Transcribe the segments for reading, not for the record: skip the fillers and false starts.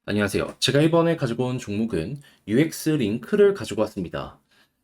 안녕하세요. 제가 이번에 가지고 온 종목은 UX 링크를 가지고 왔습니다.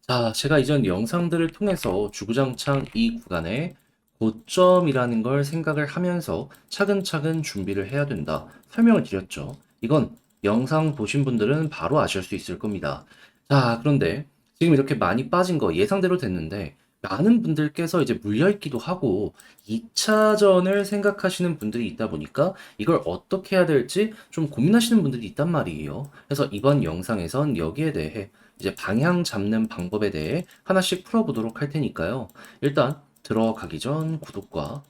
자, 제가 이전 영상들을 통해서 주구장창 이 구간에 고점이라는 걸 생각을 하면서 차근차근 준비를 해야 된다. 설명을 드렸죠. 이건 영상 보신 분들은 바로 아실 수 있을 겁니다. 자, 그런데 지금 이렇게 많이 빠진 거 예상대로 됐는데 많은 분들께서 이제 물려있기도 하고 2차전을 생각하시는 분들이 있다 보니까 이걸 어떻게 해야 될지 좀 고민하시는 분들이 있단 말이에요. 그래서 이번 영상에선 여기에 대해 이제 방향 잡는 방법에 대해 하나씩 풀어보도록 할 테니까요. 일단 들어가기 전 구독과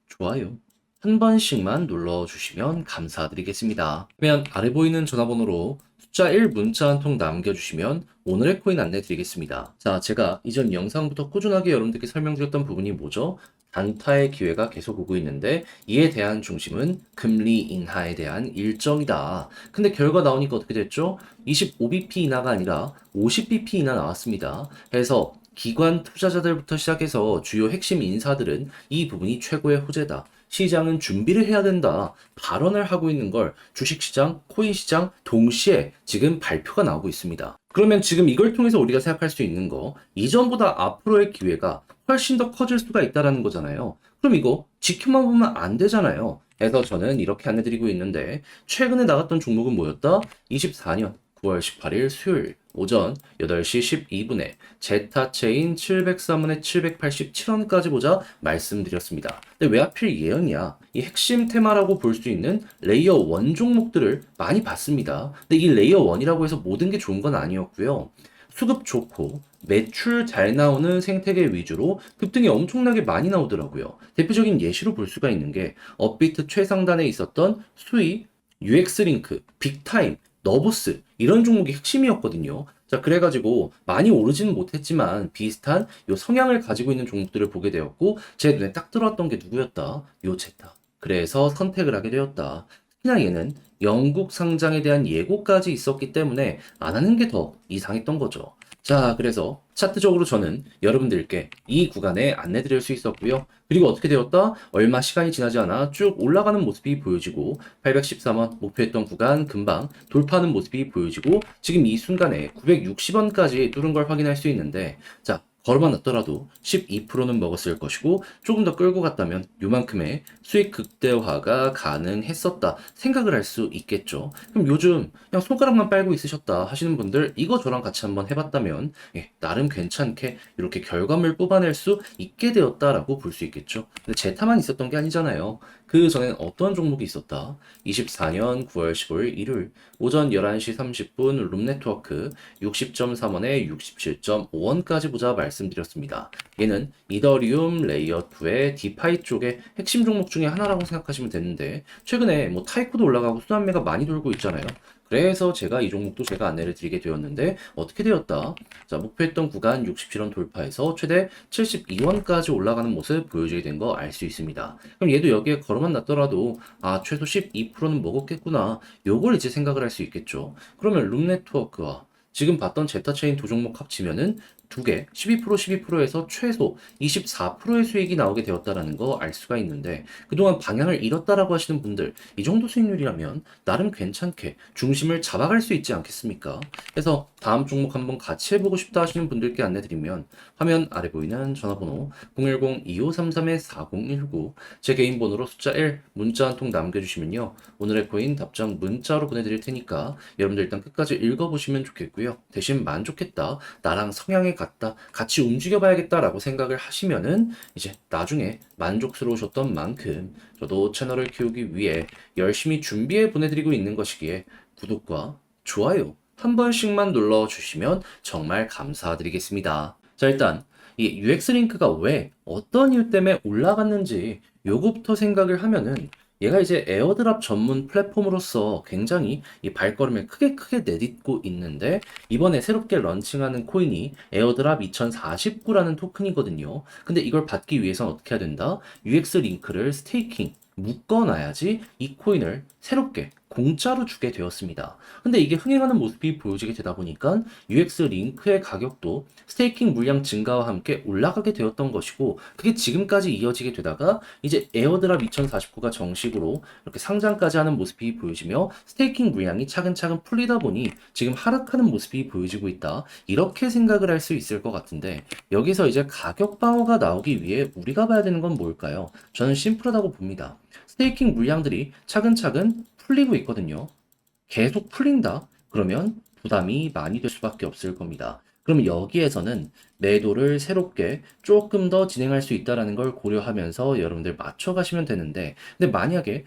좋아요 한 번씩만 눌러주시면 감사드리겠습니다. 그러면 아래 보이는 전화번호로 숫자 1 문자 한 통 남겨주시면 오늘의 코인 안내 드리겠습니다. 자, 제가 이전 영상부터 꾸준하게 여러분들께 설명드렸던 부분이 뭐죠? 단타의 기회가 계속 오고 있는데 이에 대한 중심은 금리 인하에 대한 일정이다. 근데 결과 나오니까 어떻게 됐죠? 25bp 인하가 아니라 50bp 인하 나왔습니다. 그래서 기관 투자자들부터 시작해서 주요 핵심 인사들은 이 부분이 최고의 호재다. 시장은 준비를 해야 된다. 발언을 하고 있는 걸 주식시장, 코인시장 동시에 지금 발표가 나오고 있습니다. 그러면 지금 이걸 통해서 우리가 생각할 수 있는 거, 이전보다 앞으로의 기회가 훨씬 더 커질 수가 있다라는 거잖아요. 그럼 이거 지켜만 보면 안 되잖아요. 그래서 저는 이렇게 안내드리고 있는데, 최근에 나갔던 종목은 뭐였다? 24년 9월 18일 수요일 오전 8시 12분에 제타체인 703원에 787원까지 보자 말씀드렸습니다. 근데 왜 하필 예언이야? 이 핵심 테마라고 볼 수 있는 레이어 1 종목들을 많이 봤습니다. 근데 이 레이어 1이라고 해서 모든 게 좋은 건 아니었고요. 수급 좋고 매출 잘 나오는 생태계 위주로 급등이 엄청나게 많이 나오더라고요. 대표적인 예시로 볼 수가 있는 게 업비트 최상단에 있었던 수익, UX링크, 빅타임, 너보스 이런 종목이 핵심이었거든요. 자, 그래가지고 많이 오르지는 못했지만 비슷한 요 성향을 가지고 있는 종목들을 보게 되었고 제 눈에 딱 들어왔던 게 누구였다? 요 제타. 그래서 선택을 하게 되었다. 특히나 얘는 영국 상장에 대한 예고까지 있었기 때문에 안 하는 게 더 이상했던 거죠. 자, 그래서 차트적으로 저는 여러분들께 이 구간에 안내 드릴 수 있었고요. 그리고 어떻게 되었다? 얼마 시간이 지나지 않아 쭉 올라가는 모습이 보여지고 813원 목표했던 구간 금방 돌파하는 모습이 보여지고 지금 이 순간에 960원까지 뚫은 걸 확인할 수 있는데 자, 걸어만 놨더라도 12%는 먹었을 것이고 조금 더 끌고 갔다면 요만큼의 수익 극대화가 가능했었다 생각을 할 수 있겠죠. 그럼 요즘 그냥 손가락만 빨고 있으셨다 하시는 분들 이거 저랑 같이 한번 해봤다면 나름 괜찮게 이렇게 결과물 뽑아낼 수 있게 되었다라고 볼 수 있겠죠. 근데 제타만 있었던 게 아니잖아요. 그 전엔 어떤 종목이 있었다? 24년 9월 15일 일요일 오전 11시 30분 룸네트워크 60.3원에 67.5원까지 보자 말씀드렸습니다. 얘는 이더리움 레이어 2의 디파이 쪽의 핵심 종목 중에 하나라고 생각하시면 되는데 최근에 뭐 타이코도 올라가고 순환매가 많이 돌고 있잖아요. 그래서 제가 이 종목도 제가 안내를 드리게 되었는데 어떻게 되었다? 자, 목표했던 구간 67원 돌파해서 최대 72원까지 올라가는 모습 보여주게 된 거 알 수 있습니다. 그럼 얘도 여기에 걸어만 놨더라도 아, 최소 12%는 먹었겠구나. 요걸 이제 생각을 할 수 있겠죠. 그러면 룸네트워크와 지금 봤던 제타체인 두 종목 합치면은 두 개, 12%, 12%에서 최소 24%의 수익이 나오게 되었다라는 거 알 수가 있는데 그동안 방향을 잃었다라고 하시는 분들 이 정도 수익률이라면 나름 괜찮게 중심을 잡아갈 수 있지 않겠습니까? 그래서 다음 종목 한번 같이 해보고 싶다 하시는 분들께 안내드리면 화면 아래 보이는 전화번호 010-2533-4019 제 개인 번호로 숫자 1 문자 한 통 남겨주시면요 오늘의 코인 답장 문자로 보내드릴 테니까 여러분들 일단 끝까지 읽어보시면 좋겠고요. 대신 만족했다. 나랑 성향이 같다. 같이 움직여봐야겠다라고 생각을 하시면은 이제 나중에 만족스러우셨던 만큼 저도 채널을 키우기 위해 열심히 준비해 보내드리고 있는 것이기에 구독과 좋아요 한 번씩만 눌러주시면 정말 감사드리겠습니다. 자, 일단 이 UX 링크가 왜 어떤 이유 때문에 올라갔는지 요거부터 생각을 하면은 얘가 이제 에어드랍 전문 플랫폼으로서 굉장히 이 발걸음을 크게 내딛고 있는데 이번에 새롭게 런칭하는 코인이 에어드랍 2049라는 토큰이거든요. 근데 이걸 받기 위해서는 어떻게 해야 된다? UX 링크를 스테이킹 묶어놔야지 이 코인을 새롭게 공짜로 주게 되었습니다. 근데 이게 흥행하는 모습이 보여지게 되다 보니까 UX 링크의 가격도 스테이킹 물량 증가와 함께 올라가게 되었던 것이고, 그게 지금까지 이어지게 되다가 이제 에어드랍 2049가 정식으로 이렇게 상장까지 하는 모습이 보여지며 스테이킹 물량이 차근차근 풀리다 보니 지금 하락하는 모습이 보여지고 있다. 이렇게 생각을 할 수 있을 것 같은데, 여기서 이제 가격 방어가 나오기 위해 우리가 봐야 되는 건 뭘까요? 저는 심플하다고 봅니다. 스테이킹 물량들이 차근차근 풀리고 있거든요. 계속 풀린다? 그러면 부담이 많이 될 수밖에 없을 겁니다. 그럼 여기에서는 매도를 새롭게 조금 더 진행할 수 있다는 걸 고려하면서 여러분들 맞춰가시면 되는데, 근데 만약에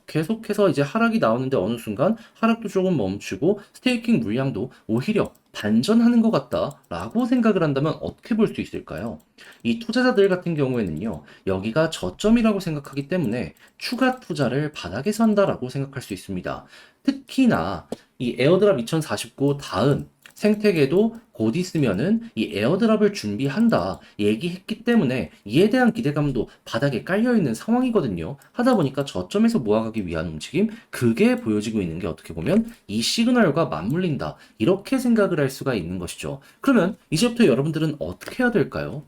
계속해서 이제 하락이 나오는데 어느 순간 하락도 조금 멈추고 스테이킹 물량도 오히려 반전하는 것 같다라고 생각을 한다면 어떻게 볼 수 있을까요? 이 투자자들 같은 경우에는요, 여기가 저점이라고 생각하기 때문에 추가 투자를 바닥에서 한다라고 생각할 수 있습니다. 특히나 이 에어드랍 2049 다음 생태계도 곧 있으면은 이 에어드랍을 준비한다 얘기했기 때문에 이에 대한 기대감도 바닥에 깔려 있는 상황이거든요. 하다 보니까 저점에서 모아가기 위한 움직임, 그게 보여지고 있는 게 어떻게 보면 이 시그널과 맞물린다, 이렇게 생각을 할 수가 있는 것이죠. 그러면 이제부터 여러분들은 어떻게 해야 될까요?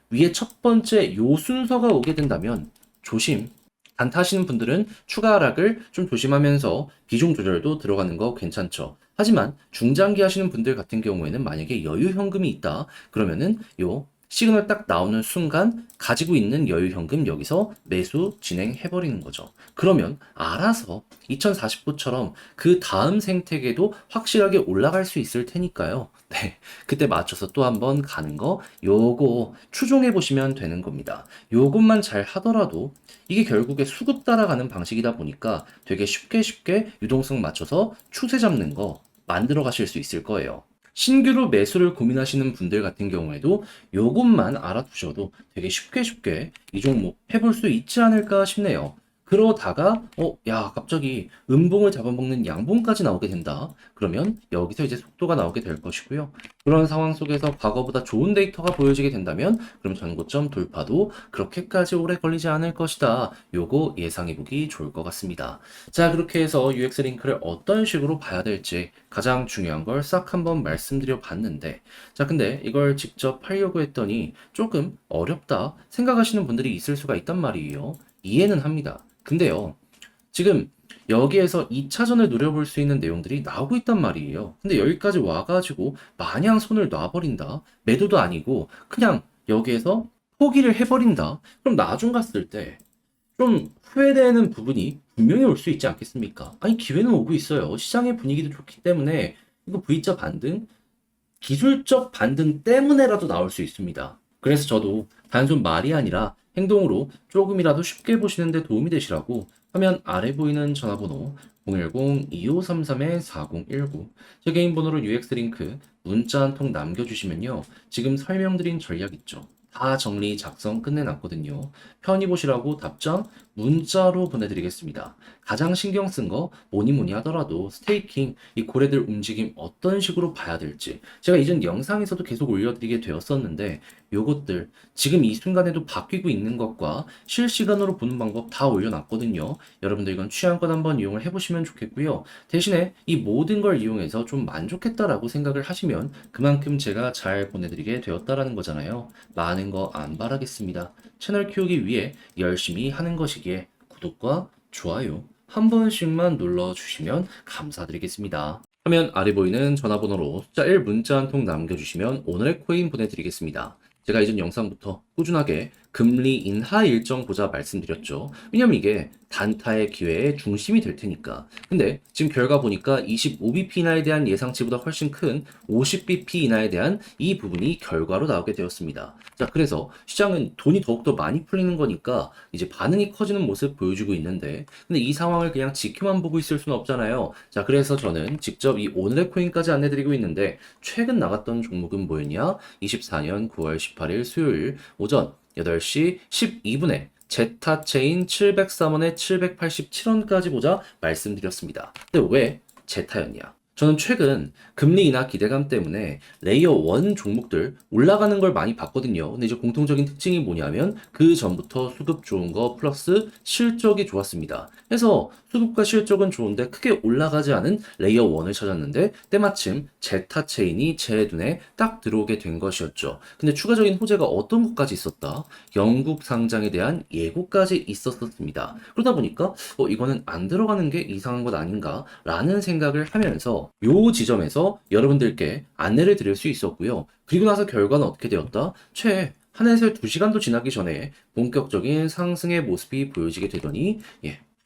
위에 첫 번째 요 순서가 오게 된다면 조심. 단타하시는 분들은 추가 하락을 좀 조심하면서 비중 조절도 들어가는 거 괜찮죠. 하지만 중장기 하시는 분들 같은 경우에는 만약에 여유 현금이 있다, 그러면은 요 시그널 딱 나오는 순간 가지고 있는 여유 현금 여기서 매수 진행해 버리는 거죠. 그러면 알아서 2049처럼 그 다음 생태계도 확실하게 올라갈 수 있을 테니까요. 네. 그때 맞춰서 또 한번 가는 거, 요거 추종해 보시면 되는 겁니다. 요것만 잘 하더라도 이게 결국에 수급 따라가는 방식이다 보니까 되게 쉽게 유동성 맞춰서 추세 잡는 거 만들어 가실 수 있을 거예요. 신규로 매수를 고민하시는 분들 같은 경우에도 요것만 알아두셔도 되게 쉽게 이 종목 해볼 수 있지 않을까 싶네요. 그러다가 야, 갑자기 음봉을 잡아먹는 양봉까지 나오게 된다. 그러면 여기서 이제 속도가 나오게 될 것이고요. 그런 상황 속에서 과거보다 좋은 데이터가 보여지게 된다면 그럼 전고점 돌파도 그렇게까지 오래 걸리지 않을 것이다. 요거 예상해보기 좋을 것 같습니다. 자, 그렇게 해서 UX 링크를 어떤 식으로 봐야 될지 가장 중요한 걸 싹 한번 말씀드려 봤는데, 자, 근데 이걸 직접 하려고 했더니 조금 어렵다 생각하시는 분들이 있을 수가 있단 말이에요. 이해는 합니다. 근데요, 지금 여기에서 2차전을 노려볼 수 있는 내용들이 나오고 있단 말이에요. 근데 여기까지 와가지고 마냥 손을 놔버린다. 매도도 아니고 그냥 여기에서 포기를 해버린다. 그럼 나중 갔을 때 좀 후회되는 부분이 분명히 올 수 있지 않겠습니까? 아니, 기회는 오고 있어요. 시장의 분위기도 좋기 때문에 이거 V자 반등, 기술적 반등 때문에라도 나올 수 있습니다. 그래서 저도 단순 말이 아니라 행동으로 조금이라도 쉽게 보시는데 도움이 되시라고 화면 아래 보이는 전화번호 010-2533-4019, 제 개인 번호로 UX 링크 문자 한 통 남겨주시면요, 지금 설명드린 전략 있죠, 다 정리 작성 끝내놨거든요. 편히 보시라고 답장 문자로 보내드리겠습니다. 가장 신경 쓴 거 뭐니 하더라도 스테이킹 이 고래들 움직임 어떤 식으로 봐야 될지 제가 이전 영상에서도 계속 올려드리게 되었었는데, 요것들 지금 이 순간에도 바뀌고 있는 것과 실시간으로 보는 방법 다 올려놨거든요. 여러분들 이건 취향껏 한번 이용을 해보시면 좋겠고요. 대신에 이 모든 걸 이용해서 좀 만족했다라고 생각을 하시면 그만큼 제가 잘 보내드리게 되었다라는 거잖아요. 많은 거 안 바라겠습니다. 채널 키우기 위해 열심히 하는 것이기에 구독과 좋아요 한 번씩만 눌러주시면 감사드리겠습니다. 화면 아래 보이는 전화번호로 숫자 1 문자 한 통 남겨주시면 오늘의 코인 보내드리겠습니다. 제가 이전 영상부터 꾸준하게 금리 인하 일정 보자 말씀드렸죠. 왜냐면 이게 단타의 기회의 중심이 될 테니까. 근데 지금 결과 보니까 25bp 인하에 대한 예상치보다 훨씬 큰 50bp 인하에 대한 이 부분이 결과로 나오게 되었습니다. 자, 그래서 시장은 돈이 더욱더 많이 풀리는 거니까 이제 반응이 커지는 모습 보여주고 있는데, 근데 이 상황을 그냥 지켜만 보고 있을 수는 없잖아요. 자, 그래서 저는 직접 이 오늘의 코인까지 안내드리고 있는데, 최근 나갔던 종목은 뭐였냐? 24년 9월 18일 수요일 오전 8시 12분에 제타체인 703원에 787원까지 보자 말씀드렸습니다. 근데 왜 제타였냐? 저는 최근 금리 인하 기대감 때문에 레이어 1 종목들 올라가는 걸 많이 봤거든요. 근데 이제 공통적인 특징이 뭐냐면 그 전부터 수급 좋은 거 플러스 실적이 좋았습니다. 그래서 수급과 실적은 좋은데 크게 올라가지 않은 레이어 1을 찾았는데 때마침 제타 체인이 제 눈에 딱 들어오게 된 것이었죠. 근데 추가적인 호재가 어떤 것까지 있었다? 영국 상장에 대한 예고까지 있었습니다. 그러다 보니까 이거는 안 들어가는 게 이상한 것 아닌가? 라는 생각을 하면서 요 지점에서 여러분들께 안내를 드릴 수 있었고요. 그리고 나서 결과는 어떻게 되었다? 최 한해서 2시간도 지나기 전에 본격적인 상승의 모습이 보여지게 되더니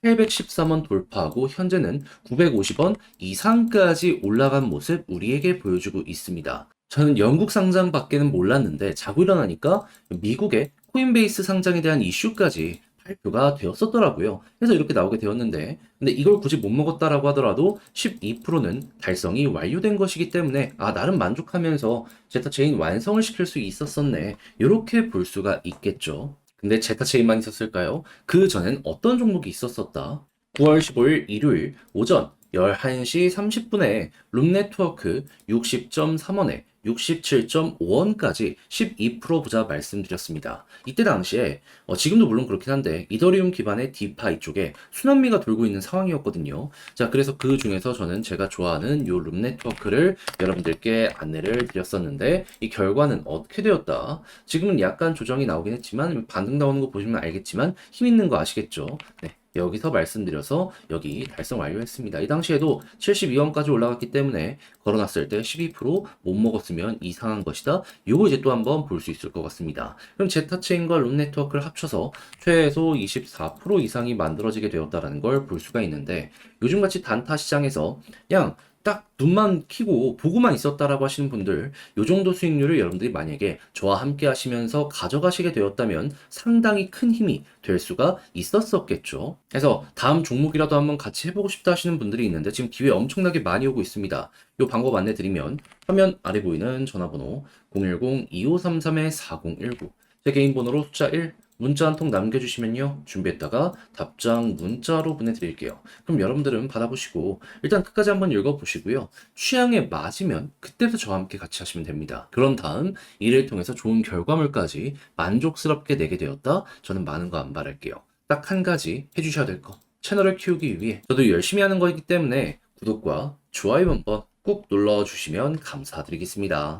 813원 돌파하고 현재는 950원 이상까지 올라간 모습 우리에게 보여주고 있습니다. 저는 영국 상장밖에는 몰랐는데 자고 일어나니까 미국의 코인베이스 상장에 대한 이슈까지 발표가 되었었더라고요. 그래서 이렇게 나오게 되었는데, 근데 이걸 굳이 못 먹었다라고 하더라도 12%는 달성이 완료된 것이기 때문에 나름 만족하면서 제타 체인 완성을 시킬 수 있었었네. 이렇게 볼 수가 있겠죠. 근데 제타 체인만 있었을까요? 그 전엔 어떤 종목이 있었었다? 9월 15일 일요일 오전 11시 30분에 룸네트워크 60.3원에 67.5원까지 12% 부자 말씀드렸습니다. 이때 당시에 지금도 물론 그렇긴 한데 이더리움 기반의 디파이 쪽에 순환미가 돌고 있는 상황이었거든요. 자, 그래서 그 중에서 저는 제가 좋아하는 요 룸네트워크를 여러분들께 안내를 드렸었는데 이 결과는 어떻게 되었다? 지금은 약간 조정이 나오긴 했지만 반등 나오는 거 보시면 알겠지만 힘 있는 거 아시겠죠? 네. 여기서 말씀드려서 여기 달성 완료했습니다. 이 당시에도 72원까지 올라갔기 때문에 걸어놨을 때 12%못 먹었으면 이상한 것이다. 요거 이제 또 한번 볼 수 있을 것 같습니다. 그럼 제타체인과 룸네트워크를 합쳐서 최소 24% 이상이 만들어지게 되었다는 걸 볼 수가 있는데 요즘같이 단타 시장에서 그냥 딱 눈만 키고 보고만 있었다라고 하시는 분들 요 정도 수익률을 여러분들이 만약에 저와 함께 하시면서 가져가시게 되었다면 상당히 큰 힘이 될 수가 있었었겠죠. 그래서 다음 종목이라도 한번 같이 해보고 싶다 하시는 분들이 있는데 지금 기회 엄청나게 많이 오고 있습니다. 요 방법 안내 드리면 화면 아래 보이는 전화번호 010-2533-4019 제 개인 번호로 숫자 1 문자 한 통 남겨주시면요. 준비했다가 답장 문자로 보내드릴게요. 그럼 여러분들은 받아보시고 일단 끝까지 한번 읽어보시고요. 취향에 맞으면 그때부터 저와 함께 같이 하시면 됩니다. 그런 다음 이를 통해서 좋은 결과물까지 만족스럽게 내게 되었다. 저는 많은 거 안 바랄게요. 딱 한 가지 해주셔야 될 거. 채널을 키우기 위해 저도 열심히 하는 거이기 때문에 구독과 좋아요 한번 꾹 눌러주시면 감사드리겠습니다.